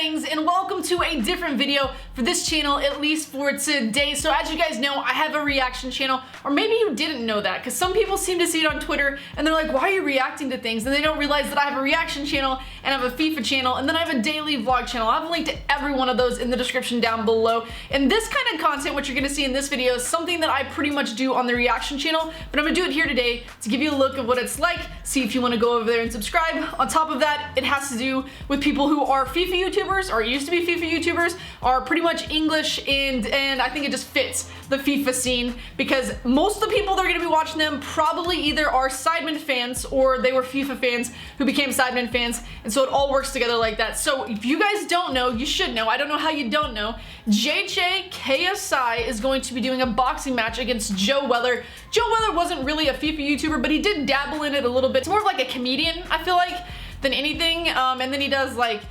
Fangs, and welcome to a different video for this channel, at least for today. So as you guys know, I have a reaction channel, or maybe you didn't know that, because some people seem to see it on Twitter and they're like, why are you reacting to things? And they don't realize that I have a reaction channel and I have a FIFA channel, and then I have a daily vlog channel. I have a link to every one of those in the description down below. And this kind of content, what you're gonna see in this video, is something that I pretty much do on the reaction channel, but I'm gonna do it here today to give you a look of what it's like, see if you want to go over there and subscribe. On top of that, it has to do with people who are FIFA YouTubers, or used to be FIFA YouTubers, are pretty much English, and I think it just fits the FIFA scene, because most of the people that are going to be watching them probably either are Sidemen fans or they were FIFA fans who became Sidemen fans, and so it all works together like that. So if you guys don't know, you should know. I don't know how you don't know. JJ KSI is going to be doing a boxing match against Joe Weller. Joe Weller wasn't really a FIFA YouTuber, but he did dabble in it a little bit. It's more of like a comedian, I feel like, than anything. And then he does like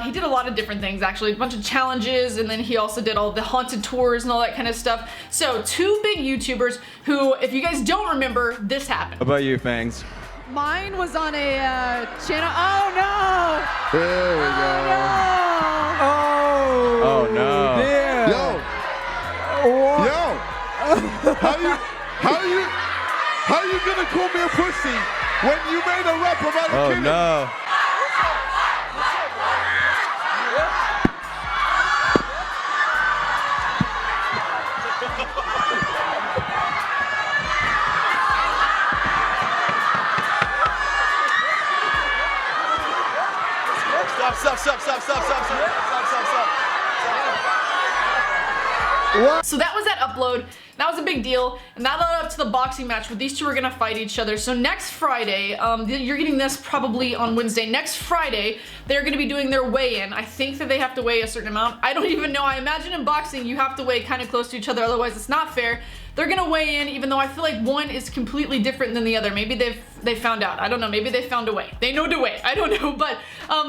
he did a lot of different things, actually, a bunch of challenges, and then he also did all the haunted tours and all that kind of stuff. So two big YouTubers who, if you guys don't remember, this happened. How about you, Fangs? Mine was on a channel. Oh no! There we go. Oh no! Yeah. Yo, how you gonna call me a pussy when you made a rap about a kid? Oh no! Stop. So that was that upload. That was a big deal, and that led up to the boxing match where these two are gonna fight each other. So next Friday, you're getting this probably on Wednesday. Next Friday, they're gonna be doing their weigh-in. I think that they have to weigh a certain amount. I don't even know. I imagine in boxing you have to weigh kind of close to each other, otherwise it's not fair. They're gonna weigh in, even though I feel like one is completely different than the other. Maybe they found out. I don't know. Maybe they found a way. They know the way. I don't know, but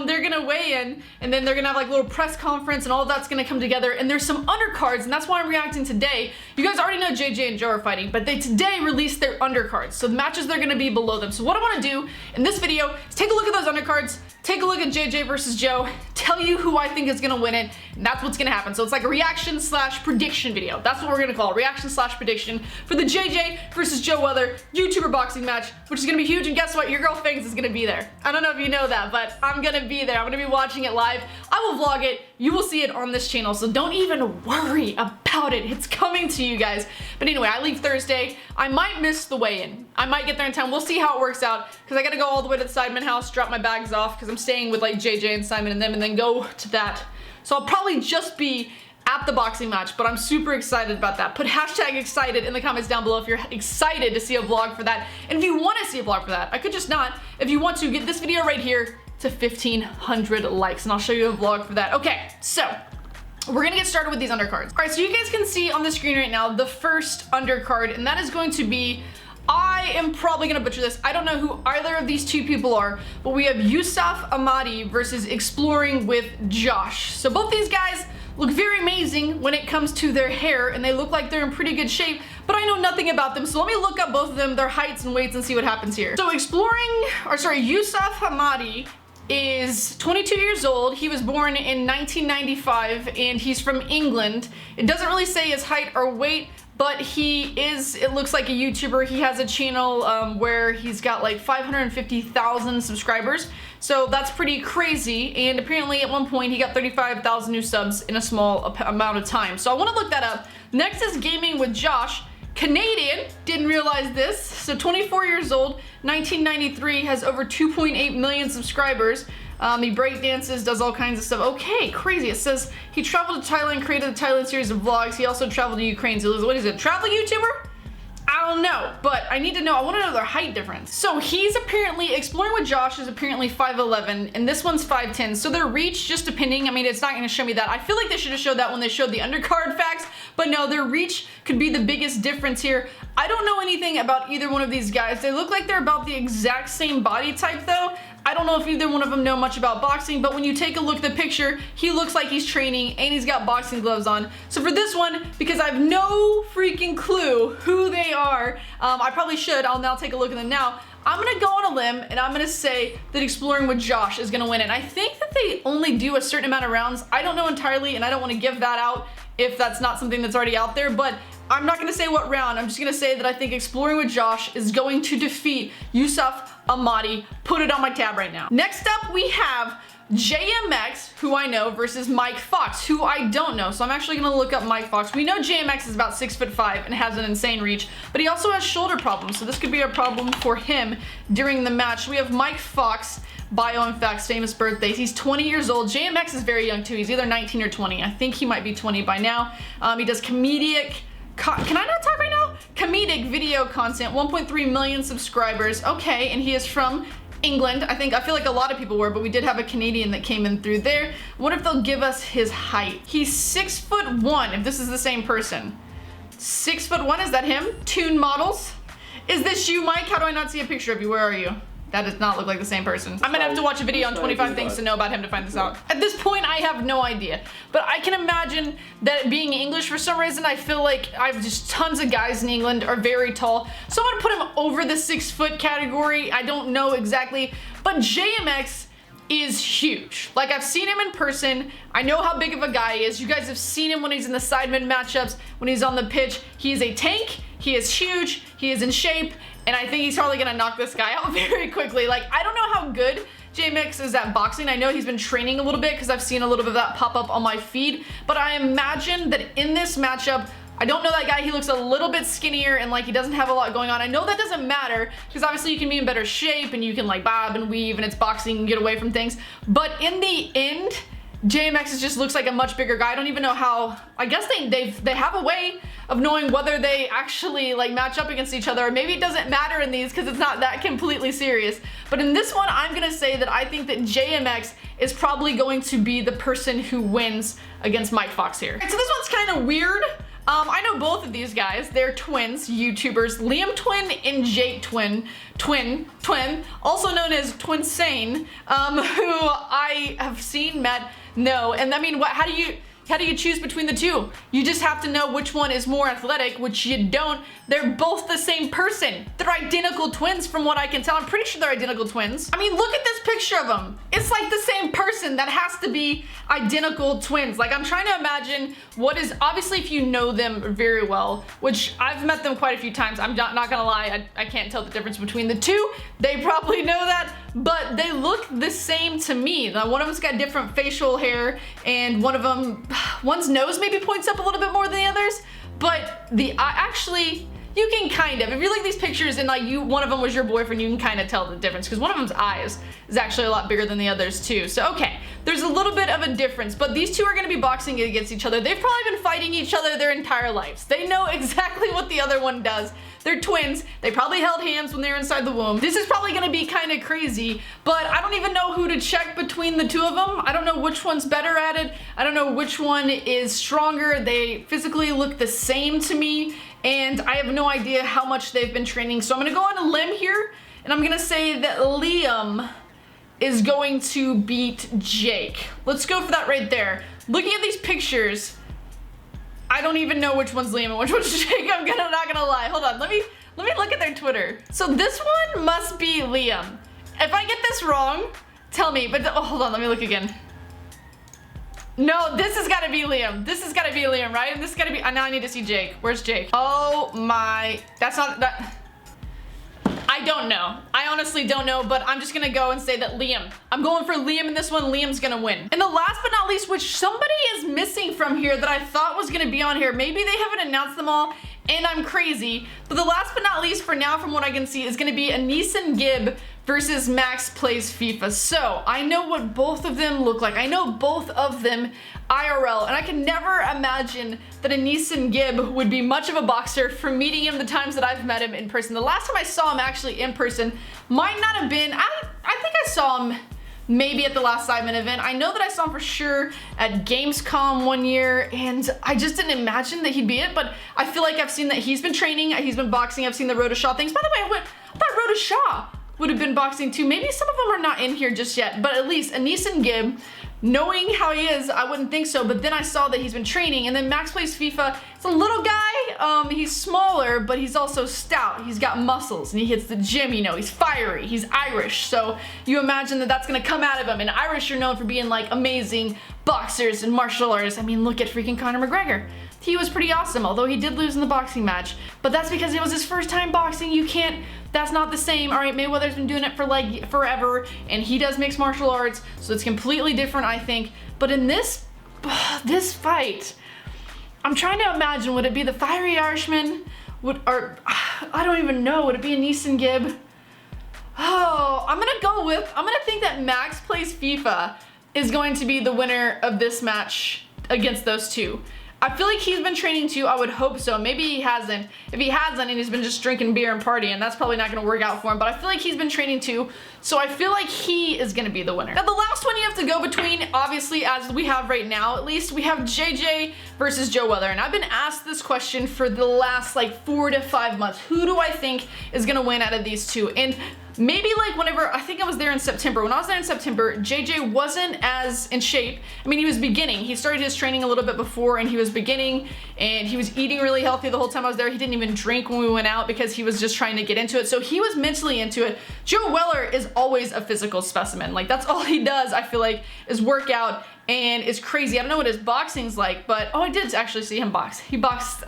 they're gonna weigh in, and then they're gonna have like a little press conference, and all of that's gonna come together. And there's some undercards, and that's why I'm reacting today. You guys already know JJ and Joe are fighting, but they today released their undercards. So the matches, they're gonna be below them. So what I wanna do in this video is take a look at those undercards, take a look at JJ versus Joe, tell you who I think is gonna win it, and that's what's gonna happen. So it's like a reaction slash prediction video. That's what we're gonna call it, reaction slash prediction for the JJ versus Joe Weller YouTuber boxing match, which is gonna be huge. And guess what? Your girl Fangs is gonna be there. I don't know if you know that, but I'm gonna be there. I'm gonna be watching it live. I will vlog it. You will see it on this channel, so don't even worry about it. It's coming to you guys. But anyway, I leave Thursday. I might miss the weigh-in. I might get there in time. We'll see how it works out, because I gotta go all the way to the Sidemen house, drop my bags off, because I'm staying with like JJ and Simon and them, and then go to that. So I'll probably just be at the boxing match, but I'm super excited about that. Put hashtag excited in the comments down below if you're excited to see a vlog for that. And if you want to see a vlog for that, I could just not. If you want to, get this video right here to 1,500 likes, and I'll show you a vlog for that. Okay, so we're gonna get started with these undercards. All right, so you guys can see on the screen right now the first undercard, and that is going to be, I am probably gonna butcher this. I don't know who either of these two people are, but we have Yusuf Ahmadi versus Exploring with Josh. So both these guys look very amazing when it comes to their hair, and they look like they're in pretty good shape, but I know nothing about them, so let me look up both of them, their heights and weights, and see what happens here. So Yusuf Ahmadi is 22 years old. He was born in 1995, and he's from England. It doesn't really say his height or weight, but he is, it looks like a YouTuber. He has a channel where he's got like 550,000 subscribers. So that's pretty crazy. And apparently at one point he got 35,000 new subs in a small amount of time. So I want to look that up. Next is Gaming with Josh. Canadian, didn't realize this. So 24 years old, 1993, has over 2.8 million subscribers. He breakdances, does all kinds of stuff. Okay, crazy. It says he traveled to Thailand, created a Thailand series of vlogs. He also traveled to Ukraine. So what is it, travel YouTuber? I don't know, but I need to know. I want to know their height difference. So he's apparently, Exploring with Josh is apparently 5'11", and this one's 5'10". So their reach, just depending, I mean, it's not going to show me that. I feel like they should have showed that when they showed the undercard facts, but no, their reach could be the biggest difference here. I don't know anything about either one of these guys. They look like they're about the exact same body type though. I don't know if either one of them know much about boxing, but when you take a look at the picture, he looks like he's training and he's got boxing gloves on. So for this one, because I have no freaking clue who they are, I probably should, I'll now take a look at them now. I'm gonna go on a limb and I'm gonna say that Exploring with Josh is gonna win it. And I think that they only do a certain amount of rounds. I don't know entirely, and I don't want to give that out if that's not something that's already out there, but I'm not gonna say what round. I'm just gonna say that I think Exploring with Josh is going to defeat Yusuf Ahmadi. Put it on my tab right now. Next up, we have JMX, who I know, versus Mike Fox, who I don't know. So I'm actually gonna look up Mike Fox. We know JMX is about 6'5" and has an insane reach, but he also has shoulder problems. So this could be a problem for him during the match. We have Mike Fox, bio in fact, famous birthdays. He's 20 years old. JMX is very young too. He's either 19 or 20. I think he might be 20 by now. He does comedic, can I not talk right now? Comedic video content, 1.3 million subscribers. Okay, and he is from England. I feel like a lot of people were, but we did have a Canadian that came in through there. I wonder if they'll give us his height. He's 6'1", if this is the same person. 6'1", is that him? Toon Models? Is this you, Mike? How do I not see a picture of you? Where are you? That does not look like the same person. I'm gonna have to watch a video on 25 things to know about him to find this out. At this point, I have no idea. But I can imagine that being English for some reason, I feel like I've just tons of guys in England are very tall. So I'm gonna put him over the 6 foot category. I don't know exactly, but JMX is huge. Like, I've seen him in person. I know how big of a guy he is. You guys have seen him when he's in the sidemen matchups, when he's on the pitch. He is a tank. He is huge. He is in shape. And I think he's probably gonna knock this guy out very quickly. Like, I don't know how good JMX is at boxing. I know he's been training a little bit because I've seen a little bit of that pop up on my feed. But I imagine that in this matchup, I don't know that guy. He looks a little bit skinnier and like he doesn't have a lot going on. I know that doesn't matter because obviously you can be in better shape and you can like bob and weave and it's boxing and get away from things. But in the end, JMX just looks like a much bigger guy. I don't even know how. I guess they have a way of knowing whether they actually like match up against each other, or maybe it doesn't matter in these because it's not that completely serious. But in this one, I'm gonna say that I think that JMX is probably going to be the person who wins against Mike Fox here. So this one's kind of weird. I know both of these guys. They're twins, YouTubers, Liam Twin and Jake Twin, also known as Twinsane, who I have seen, met, know. And I mean, how do you choose between the two? You just have to know which one is more athletic, which you don't. They're both the same person. They're identical twins from what I can tell. I'm pretty sure they're identical twins. I mean, look at this picture of them. It's like the same person. That has to be identical twins. Like, I'm trying to imagine what is, obviously if you know them very well, which I've met them quite a few times. I'm not gonna lie, I can't tell the difference between the two. They probably know that, but they look the same to me. Now, one of them's got different facial hair, and one's nose maybe points up a little bit more than the others, but actually, you can kind of, if you look at these pictures and like one of them was your boyfriend, you can kind of tell the difference because one of them's eyes is actually a lot bigger than the others too. So okay, there's a little bit of a difference, but these two are going to be boxing against each other. They've probably been fighting each other their entire lives. They know exactly what the other one does. They're twins. They probably held hands when they were inside the womb. This is probably going to be kind of crazy, but I don't even know who to check between the two of them. I don't know which one's better at it. I don't know which one is stronger. They physically look the same to me, and I have no idea how much they've been training. So I'm going to go on a limb here, and I'm going to say that Liam is going to beat Jake. Let's go for that right there. Looking at these pictures, I don't even know which one's Liam and which one's Jake. I'm not gonna lie. Hold on, let me look at their Twitter. So this one must be Liam. If I get this wrong, tell me, but hold on, let me look again. No, this has gotta be Liam. This has gotta be Liam, right? And this has gotta be, now I need to see Jake. Where's Jake? Oh my, that's not, that. I don't know. I honestly don't know, but I'm just gonna go and say that Liam. I'm going for Liam in this one. Liam's gonna win. And the last but not least, which somebody is missing from here that I thought was gonna be on here. Maybe they haven't announced them all and I'm crazy. But the last but not least for now, from what I can see, is gonna be Anisan Gibb versus Max Plays FIFA. So I know what both of them look like. I know both of them IRL, and I can never imagine that Anisan Gibb would be much of a boxer from meeting him the times that I've met him in person. The last time I saw him actually in person might not have been, I think I saw him maybe at the last Sidemen event. I know that I saw him for sure at Gamescom one year, and I just didn't imagine that he'd be it, but I feel like I've seen that he's been training, he's been boxing, I've seen the Rhoda Shaw things. By the way, I thought Rhoda Shaw would have been boxing too. Maybe some of them are not in here just yet, but at least Anisan Gibb, knowing how he is, I wouldn't think so, but then I saw that he's been training, and then Max Plays FIFA. It's a little guy, He's smaller, but he's also stout. He's got muscles, and he hits the gym, you know, he's fiery, he's Irish, so you imagine that that's gonna come out of him, and Irish are known for being like amazing boxers and martial artists. I mean, look at freaking Conor McGregor. He was pretty awesome, although he did lose in the boxing match, but that's because it was his first time boxing. You can't, that's not the same. All right, Mayweather's been doing it for like forever, and he does mixed martial arts, so it's completely different, I think. But in this fight, I'm trying to imagine, would it be the fiery Irishman? I don't even know, would it be a Neeson Gibb? Oh, I'm gonna think that Max Plays FIFA is going to be the winner of this match against those two. I feel like he's been training too. I would hope so. Maybe he hasn't. If he hasn't and he's been just drinking beer and partying, that's probably not going to work out for him. But I feel like he's been training too. So I feel like he is going to be the winner. Now the last one you have to go between, obviously, as we have right now, at least, we have JJ versus Joe Weller. And I've been asked this question for the last like 4 to 5 months. Who do I think is going to win out of these two? And maybe like whenever, I think I was there in September. When I was there in September, JJ wasn't as in shape. I mean, he was beginning. He started his training a little bit before, and he was beginning, and he was eating really healthy the whole time I was there. He didn't even drink when we went out because he was just trying to get into it. So he was mentally into it. Joe Weller is always a physical specimen. Like, that's all he does, I feel like, is work out, and is crazy. I don't know what his boxing's like, but, oh, I did actually see him box. He boxed,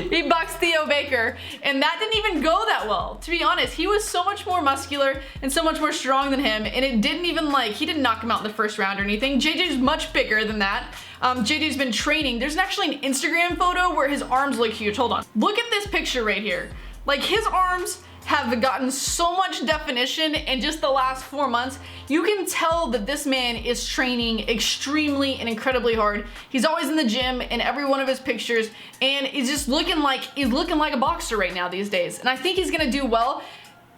he boxed Theo Baker, and that didn't even go that well, to be honest. He was so much more muscular and so much more strong than him, and it didn't even, like, he didn't knock him out in the first round or anything. JJ's much bigger than that. JJ's been training. There's actually an Instagram photo where his arms look huge. Hold on. Look at this picture right here. Like, his arms have gotten so much definition in just the last 4 months. You can tell that this man is training extremely and incredibly hard. He's always in the gym in every one of his pictures, and he's just looking like a boxer right now these days. And I think he's gonna do well.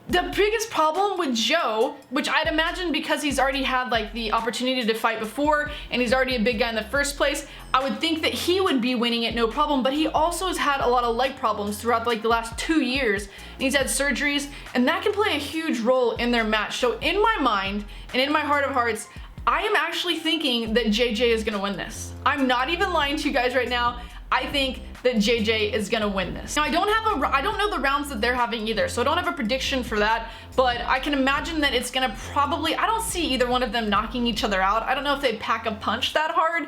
The biggest problem with Joe, which I'd imagine because he's already had like the opportunity to fight before and he's already a big guy in the first place, I would think that he would be winning it no problem, but he also has had a lot of leg problems throughout like the last 2 years, and he's had surgeries, and that can play a huge role in their match. So in my mind and in my heart of hearts, I am actually thinking that JJ is gonna win this. I'm not even lying to you guys right now. I think that JJ is gonna win this. Now I don't know the rounds that they're having either, so I don't have a prediction for that, but I can imagine that it's gonna probably, I don't see either one of them knocking each other out. I don't know if they pack a punch that hard,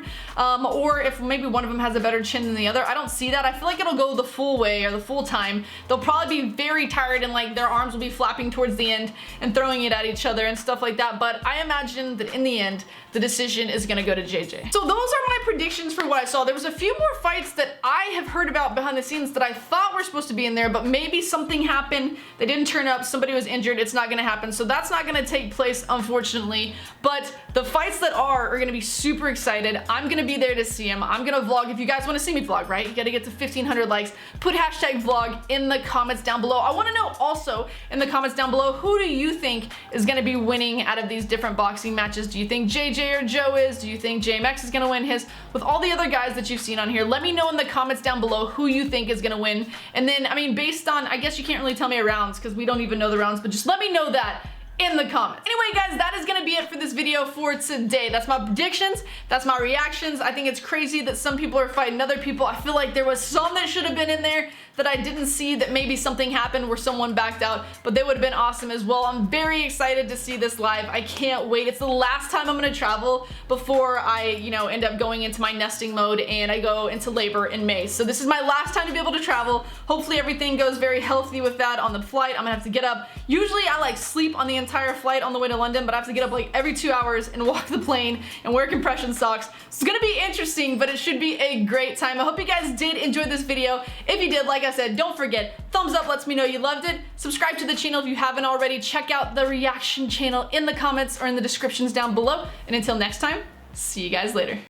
or if maybe one of them has a better chin than the other. I don't see that. I feel like it'll go the full way or the full time. They'll probably be very tired and like their arms will be flapping towards the end and throwing it at each other and stuff like that, but I imagine that in the end, the decision is gonna go to JJ. So those are my predictions for what I saw. There was a few more fights that I have heard about behind the scenes that I thought were supposed to be in there, but maybe something happened, they didn't turn up, somebody was injured, it's not gonna happen, so that's not gonna take place, unfortunately. But the fights that are gonna be super excited. I'm gonna be there to see them. I'm gonna vlog. If you guys wanna see me vlog, right? You gotta get to 1,500 likes. Put hashtag vlog in the comments down below. I wanna know also in the comments down below, who do you think is gonna be winning out of these different boxing matches? Do you think JJ or Joe is? Do you think JMX is gonna win his? With all the other guys that you've seen on here, let me know in the comments down below who you think is gonna win. And then, I mean, based on, I guess you can't really tell me rounds because we don't even know the rounds, but just let me know that in the comments. Anyway, guys, that is gonna be it for this video for today. That's my predictions, that's my reactions. I think it's crazy that some people are fighting other people. I feel like there was some that should have been in there that I didn't see, that maybe something happened where someone backed out, but they would have been awesome as well. I'm very excited to see this live. I can't wait. It's the last time I'm gonna travel before I, you know, end up going into my nesting mode and I go into labor in May. So this is my last time to be able to travel. Hopefully everything goes very healthy with that on the flight. I'm gonna have to get up. Usually I like sleep on the entire flight on the way to London, but I have to get up like every 2 hours and walk the plane and wear compression socks. It's gonna be interesting, but it should be a great time. I hope you guys did enjoy this video. If you did, like I said, don't forget, thumbs up lets me know you loved it. Subscribe to the channel if you haven't already. Check out the reaction channel in the comments or in the descriptions down below. And until next time, see you guys later.